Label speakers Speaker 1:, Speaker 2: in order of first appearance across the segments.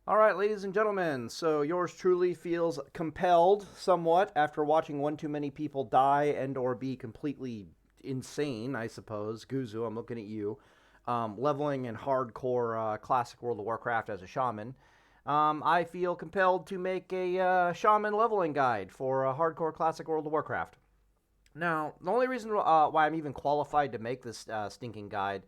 Speaker 1: All right, ladies and gentlemen, so yours truly feels compelled somewhat after watching one too many people die and or be completely insane, I suppose. Guzu, I'm looking at you. Leveling in hardcore classic World of Warcraft as a shaman. I feel compelled to make a shaman leveling guide for hardcore classic World of Warcraft. Now, the only reason why I'm even qualified to make this stinking guide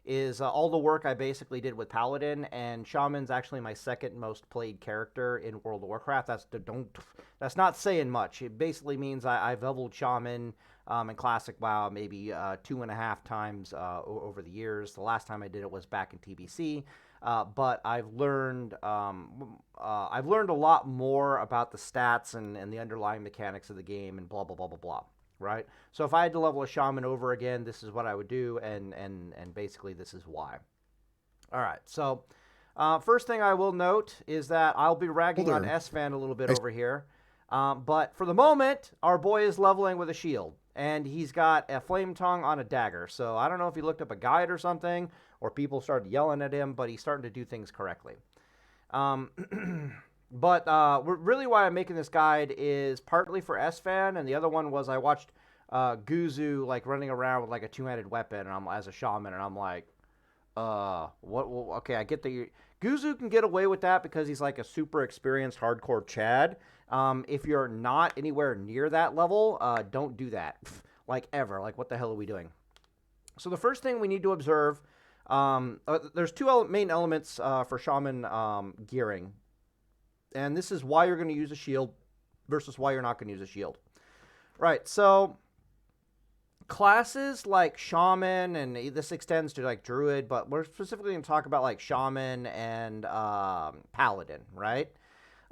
Speaker 1: is all the work I basically did with Paladin, and Shaman's actually my second most played character in World of Warcraft. That's not saying much. It basically means I've leveled Shaman in Classic WoW maybe 2.5 times over the years. The last time I did it was back in TBC. But I've learned a lot more about the stats and the underlying mechanics of the game and blah blah blah blah blah. Right. So if I had to level a shaman over again, this is what I would do, and basically this is why. All right. So first thing I will note is that I'll be ragging on S-Fan a little bit over here. But for the moment, our boy is leveling with a shield, and he's got a flame tongue on a dagger. So I don't know if he looked up a guide or something, or people started yelling at him, but he's starting to do things correctly. But really why I'm making this guide is partly for S-Fan, and the other one was I watched Guzu like running around with like a two-handed weapon, and I'm as a shaman, and I'm like, what? Well, okay, I get that Guzu can get away with that because he's like a super experienced hardcore Chad. If you're not anywhere near that level, don't do that, like ever. Like, what the hell are we doing? So the first thing we need to observe, there's two main elements for shaman gearing. And this is why you're going to use a shield versus why you're not going to use a shield. Right, so classes like Shaman, and this extends to like Druid, but we're specifically going to talk about like Shaman and Paladin, right?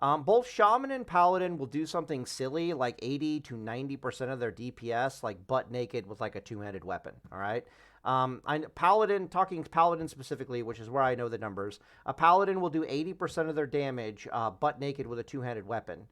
Speaker 1: Both Shaman and Paladin will do something silly, like 80 to 90% of their DPS, like butt naked with like a two-handed weapon, all right? Talking Paladin specifically, which is where I know the numbers, a Paladin will do 80% of their damage butt naked with a two-handed weapon.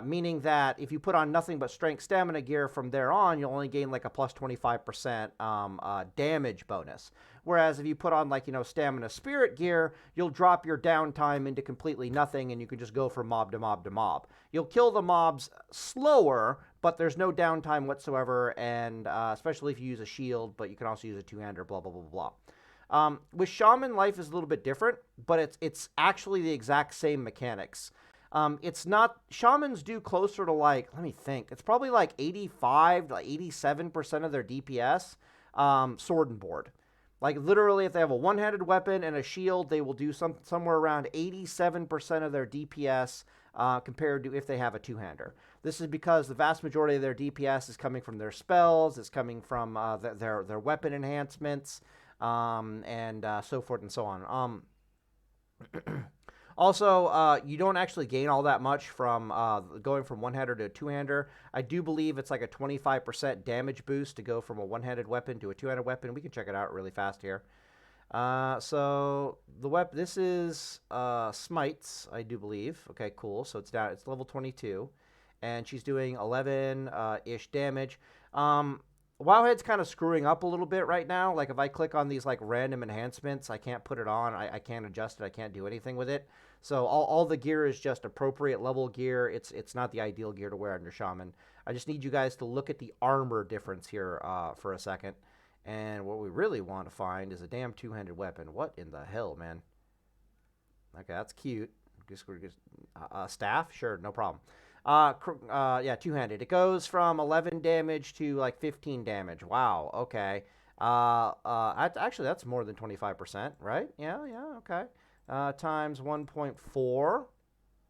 Speaker 1: Meaning that if you put on nothing but strength stamina gear from there on, you'll only gain like a plus 25% damage bonus. Whereas if you put on like, stamina spirit gear, you'll drop your downtime into completely nothing and you can just go from mob to mob to mob. You'll kill the mobs slower, but there's no downtime whatsoever, and especially if you use a shield, but you can also use a two-hander, blah, blah, blah, blah. With Shaman, life is a little bit different, but it's actually the exact same mechanics. It's not, Shamans do closer to like, let me think, it's probably like 85 to 87% of their DPS, sword and board. Like literally if they have a one-handed weapon and a shield, they will do somewhere around 87% of their DPS compared to if they have a two-hander. This is because the vast majority of their DPS is coming from their spells, it's coming from their weapon enhancements, and so forth and so on. Also, you don't actually gain all that much from going from one-hander to a two-hander. I do believe it's like a 25% damage boost to go from a one-handed weapon to a two-handed weapon. We can check it out really fast here. So the weapon, this is Smites, I do believe. Okay, cool. So it's down. It's level 22, and she's doing 11-ish damage. Wowhead's kind of screwing up a little bit right now. Like if I click on these like random enhancements, I can't put it on. I can't adjust it. I can't do anything with it. So all the gear is just appropriate level gear. It's not the ideal gear to wear under Shaman. I just need you guys to look at the armor difference here for a second. And what we really want to find is a damn two-handed weapon. What in the hell, man? Okay, that's cute. Just staff? Sure, no problem. Yeah, two-handed. It goes from 11 damage to like 15 damage. Wow. Okay. Actually, that's more than 25%, right? Yeah. Okay. Times 1.4.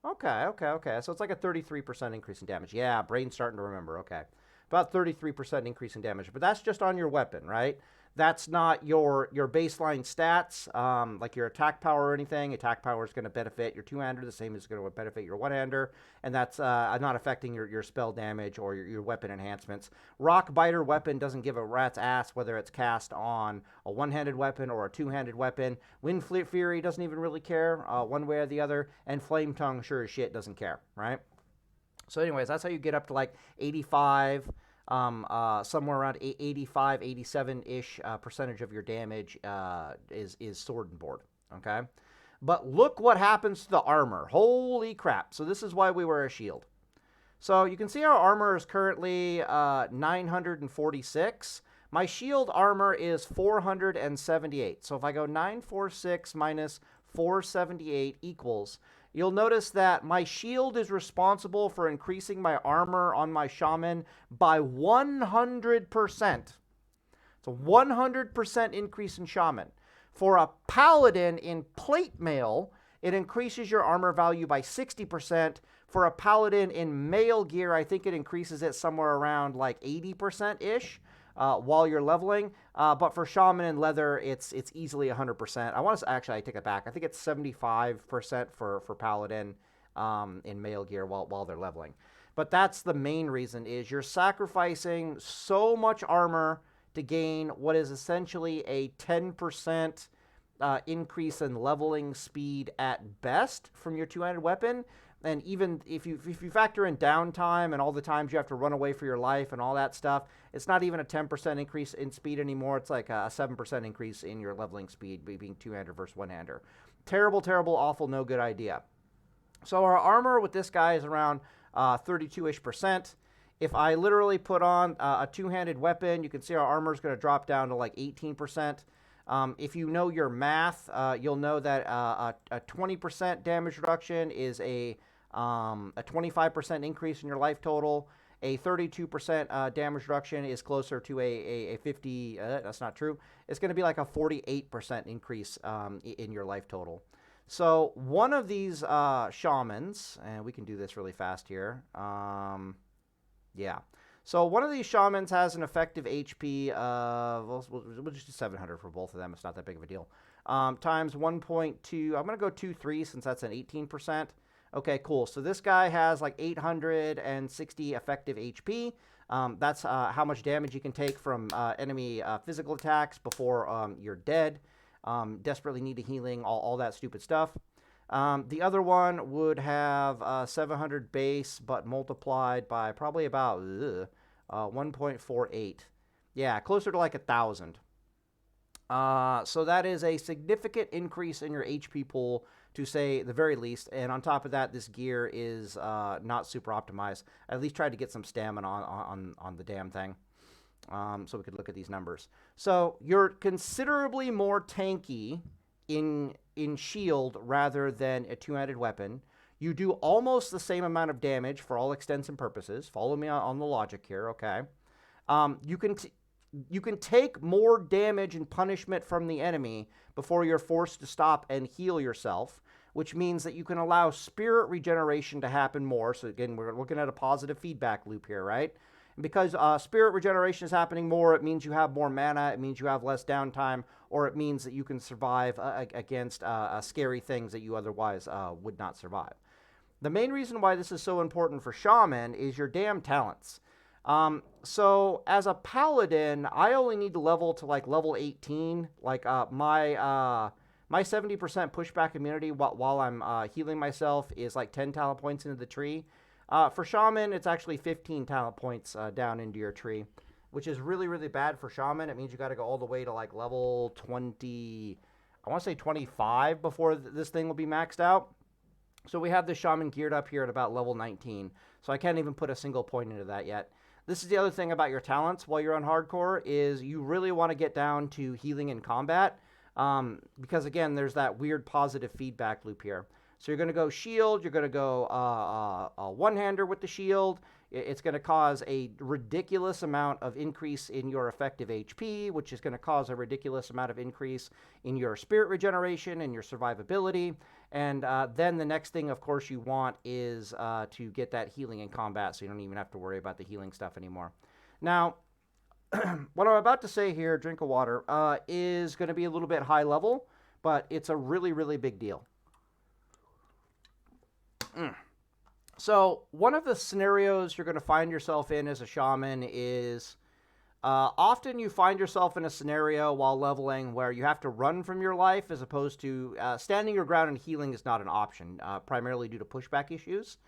Speaker 1: Okay. So it's like a 33% increase in damage. Yeah, brain's starting to remember. Okay. About 33% increase in damage. But that's just on your weapon, right? That's not your baseline stats, like your attack power or anything. Attack power is going to benefit your two-hander the same as going to benefit your one-hander, and that's not affecting your spell damage or your weapon enhancements. Rock Biter weapon doesn't give a rat's ass whether it's cast on a one-handed weapon or a two-handed weapon. Wind Fury doesn't even really care one way or the other, and Flame Tongue sure as shit doesn't care, right? So anyways, that's how you get up to like 85, somewhere around 85, 87-ish percentage of your damage is sword and board, okay? But look what happens to the armor. Holy crap. So this is why we wear a shield. So you can see our armor is currently 946. My shield armor is 478. So if I go 946 minus 478 equals, you'll notice that my shield is responsible for increasing my armor on my shaman by 100%. It's a 100% increase in shaman. For a paladin in plate mail, it increases your armor value by 60%. For a paladin in mail gear, I think it increases it somewhere around like 80%-ish while you're leveling. But for shaman and leather, it's easily 100%. I want to actually, I take it back. I think it's 75% for paladin in mail gear while they're leveling. But that's the main reason, is you're sacrificing so much armor to gain what is essentially a 10% increase in leveling speed at best from your two-handed weapon. And even if you factor in downtime and all the times you have to run away for your life and all that stuff, it's not even a 10% increase in speed anymore. It's like a 7% increase in your leveling speed, being two-hander versus one-hander. Terrible, terrible, awful, no good idea. So our armor with this guy is around 32-ish%. If I literally put on a two-handed weapon, you can see our armor is going to drop down to like 18%. If you know your math, you'll know that a 20% damage reduction is a 25% increase in your life total. A 32% damage reduction is closer to a 50, that's not true. It's going to be like a 48% increase in your life total. So one of these shamans, and we can do this really fast here. Yeah. So one of these shamans has an effective HP of, we'll just do 700 for both of them. It's not that big of a deal. Times 1.2, I'm going to go 2.3 since that's an 18%. Okay, cool. So this guy has like 860 effective HP. That's how much damage you can take from enemy physical attacks before you're dead. Desperately need a healing, all that stupid stuff. The other one would have 700 base, but multiplied by probably about 1.48. Yeah, closer to like 1,000. So that is a significant increase in your HP pool, to say the very least. And on top of that, this gear is not super optimized. I at least tried to get some stamina on the damn thing. So we could look at these numbers. So you're considerably more tanky in shield rather than a two-handed weapon. You do almost the same amount of damage for all extents and purposes. Follow me on the logic here, okay? You can take more damage and punishment from the enemy before you're forced to stop and heal yourself, which means that you can allow spirit regeneration to happen more. So again, we're looking at a positive feedback loop here, right? And because spirit regeneration is happening more, it means you have more mana, it means you have less downtime, or it means that you can survive against scary things that you otherwise would not survive. The main reason why this is so important for Shaman is your damn talents. So as a paladin, I only need to level to like level 18. Like my 70% pushback immunity while I'm healing myself is like 10 talent points into the tree. For Shaman, it's actually 15 talent points down into your tree, which is really, really bad for Shaman. It means you got to go all the way to like level 20, I want to say 25 before this thing will be maxed out. So we have the Shaman geared up here at about level 19. So I can't even put a single point into that yet. This is the other thing about your talents while you're on hardcore, is you really want to get down to healing in combat. Because again, there's that weird positive feedback loop here. So you're going to go shield, you're going to go a one-hander with the shield. It's going to cause a ridiculous amount of increase in your effective HP, which is going to cause a ridiculous amount of increase in your spirit regeneration and your survivability. And then the next thing, of course, you want is to get that healing in combat, so you don't even have to worry about the healing stuff anymore. Now, what I'm about to say here, drink of water, is going to be a little bit high level, but it's a really, really big deal. So one of the scenarios you're going to find yourself in as a shaman is often you find yourself in a scenario while leveling where you have to run from your life, as opposed to standing your ground and healing is not an option, primarily due to pushback issues.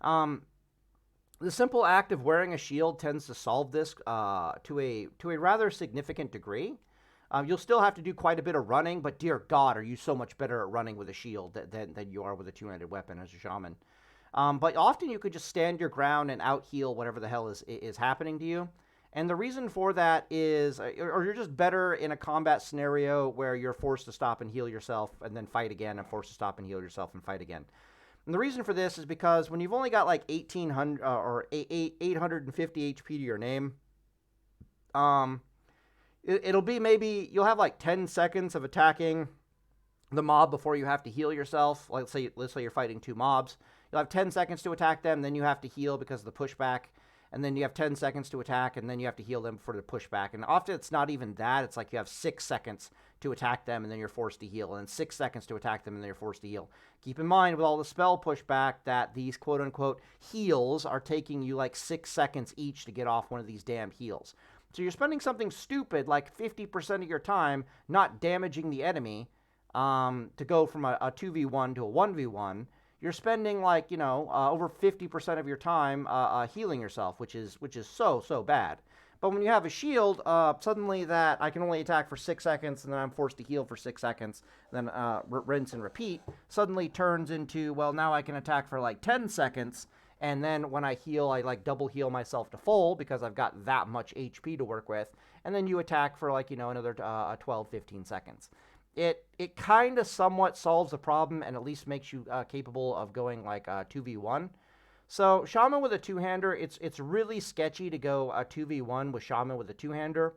Speaker 1: The simple act of wearing a shield tends to solve this to a rather significant degree. You'll still have to do quite a bit of running, but dear God, are you so much better at running with a shield than you are with a two-handed weapon as a shaman. But often you could just stand your ground and out-heal whatever the hell is happening to you. And the reason for that is, or you're just better in a combat scenario where you're forced to stop and heal yourself and then fight again, and forced to stop and heal yourself and fight again. And the reason for this is because when you've only got like 1800 or 850 HP to your name, it'll be maybe you'll have like 10 seconds of attacking the mob before you have to heal yourself. Let's say you're fighting 2 mobs. You'll have 10 seconds to attack them, then you have to heal because of the pushback. And then you have 10 seconds to attack, and then you have to heal them for the pushback. And often it's not even that. It's like you have 6 seconds to attack them, and then you're forced to heal. And then 6 seconds to attack them, and then you're forced to heal. Keep in mind, with all the spell pushback, that these quote-unquote heals are taking you like 6 seconds each to get off one of these damn heals. So you're spending something stupid, like 50% of your time, not damaging the enemy to go from a 2v1 to a 1v1. You're spending like, over 50% of your time healing yourself, which is so bad. But when you have a shield, suddenly that I can only attack for 6 seconds, and then I'm forced to heal for 6 seconds, then rinse and repeat, suddenly turns into, well, now I can attack for like 10 seconds, and then when I heal, I like double heal myself to full because I've got that much HP to work with, and then you attack for like, another 12, 15 seconds. It kind of somewhat solves the problem and at least makes you capable of going like 2v1. So Shaman with a two-hander, it's really sketchy to go 2v1 with Shaman with a two-hander.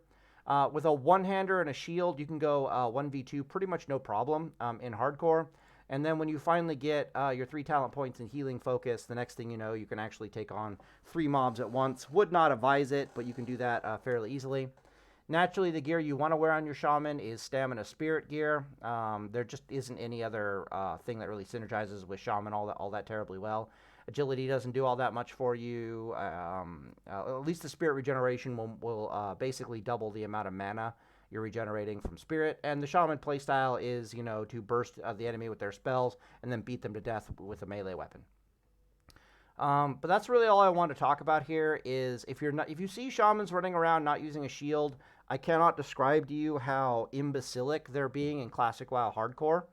Speaker 1: With a one-hander and a shield, you can go 1v2 pretty much no problem in hardcore. And then when you finally get your 3 talent points in healing focus, the next thing you know, you can actually take on 3 mobs at once. Would not advise it, but you can do that fairly easily. Naturally, the gear you want to wear on your Shaman is Stamina Spirit gear. There just isn't any other thing that really synergizes with Shaman all that terribly well. Agility doesn't do all that much for you. At least the Spirit regeneration will basically double the amount of mana you're regenerating from Spirit. And the Shaman playstyle is, to burst the enemy with their spells and then beat them to death with a melee weapon. But that's really all I want to talk about here. Is if you see Shamans running around not using a shield, I cannot describe to you how imbecilic they're being in Classic WoW Hardcore.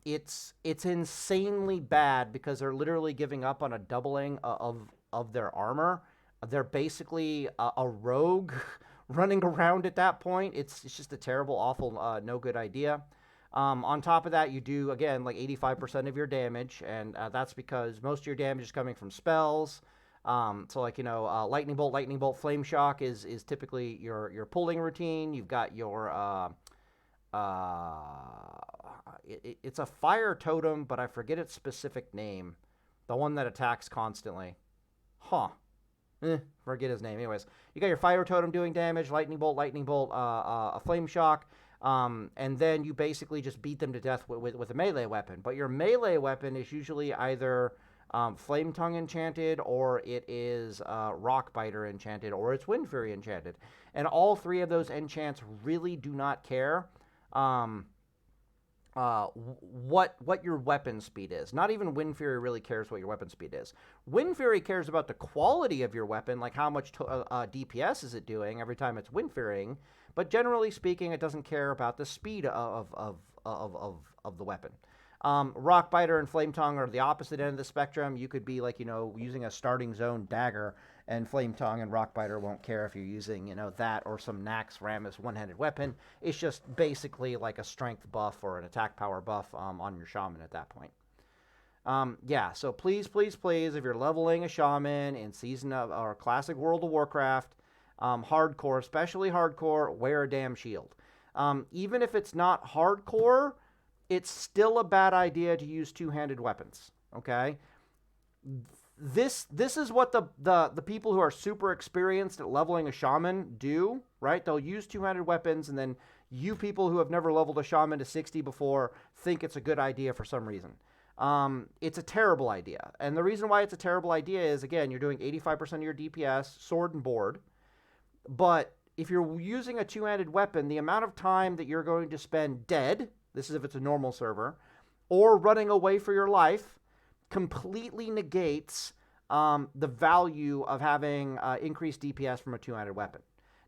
Speaker 1: It's insanely bad because they're literally giving up on a doubling of their armor. They're basically a rogue running around at that point. It's just a terrible, awful, no good idea. On top of that, you do, again, like 85% of your damage, and that's because most of your damage is coming from spells. So like, Lightning Bolt, Flame Shock is typically your pulling routine. You've got your, it's a fire totem, but I forget its specific name. The one that attacks constantly. Forget his name. Anyways, you got your fire totem doing damage, Lightning Bolt, a Flame Shock. And then you basically just beat them to death with a melee weapon. But your melee weapon is usually either Flame Tongue enchanted, or it is Rock Biter enchanted, or it's Wind Fury enchanted. And all 3 of those enchants really do not care what your weapon speed is. Not even Wind Fury really cares what your weapon speed is. Wind Fury cares about the quality of your weapon, like how much DPS is it doing every time it's Wind Furying. But generally speaking, it doesn't care about the speed of the weapon. Rock Biter and Flame Tongue are the opposite end of the spectrum. You could be like, using a starting zone dagger, and Flame Tongue and Rock Biter won't care if you're using, that or some Nax Ramus one-handed weapon. It's just basically like a strength buff or an attack power buff on your Shaman at that point. So please, if you're leveling a Shaman in Season of or Classic World of Warcraft, hardcore, especially hardcore, wear a damn shield. Even if it's not hardcore, it's still a bad idea to use two-handed weapons, okay? This is what the people who are super experienced at leveling a Shaman do, right? They'll use two-handed weapons, and then you people who have never leveled a Shaman to 60 before think it's a good idea for some reason. It's a terrible idea. And the reason why it's a terrible idea is, again, you're doing 85% of your DPS, sword and board. But if you're using a two-handed weapon, the amount of time that you're going to spend dead, this is if it's a normal server, or running away for your life, completely negates the value of having increased DPS from a two-handed weapon.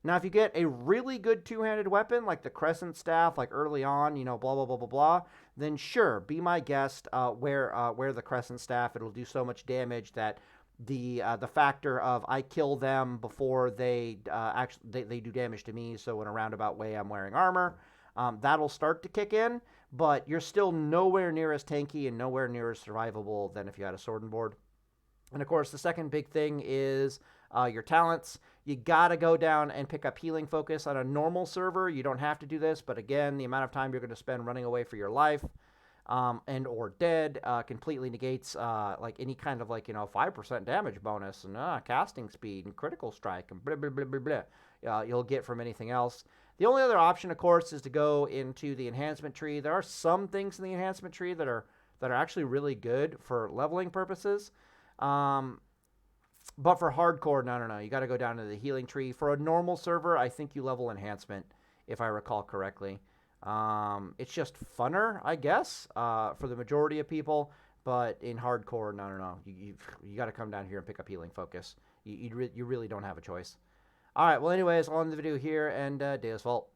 Speaker 1: Now, if you get a really good two-handed weapon, like the Crescent Staff, like early on, you know, blah, blah, blah, blah, blah, then sure, be my guest, wear the Crescent Staff. It'll do so much damage that the factor of I kill them before they they do damage to me, so in a roundabout way I'm wearing armor, that'll start to kick in, but you're still nowhere near as tanky and nowhere near as survivable than if you had a sword and board. And of course, the second big thing is your talents. You gotta go down and pick up healing focus on a normal server. You don't have to do this, but again, the amount of time you're going to spend running away for your life and or dead completely negates like any kind of 5% damage bonus and casting speed and critical strike and blah blah blah blah blah. You'll get from anything else. The only other option, of course, is to go into the enhancement tree. There are some things in the enhancement tree that are actually really good for leveling purposes. But for hardcore, no. You got to go down to the healing tree. For a normal server, I think you level enhancement, if I recall correctly. It's just funner, I guess, for the majority of people. But in hardcore, no. You got to come down here and pick up healing focus. You really don't have a choice. All right, well, anyways, on the video here, and Deus Vult.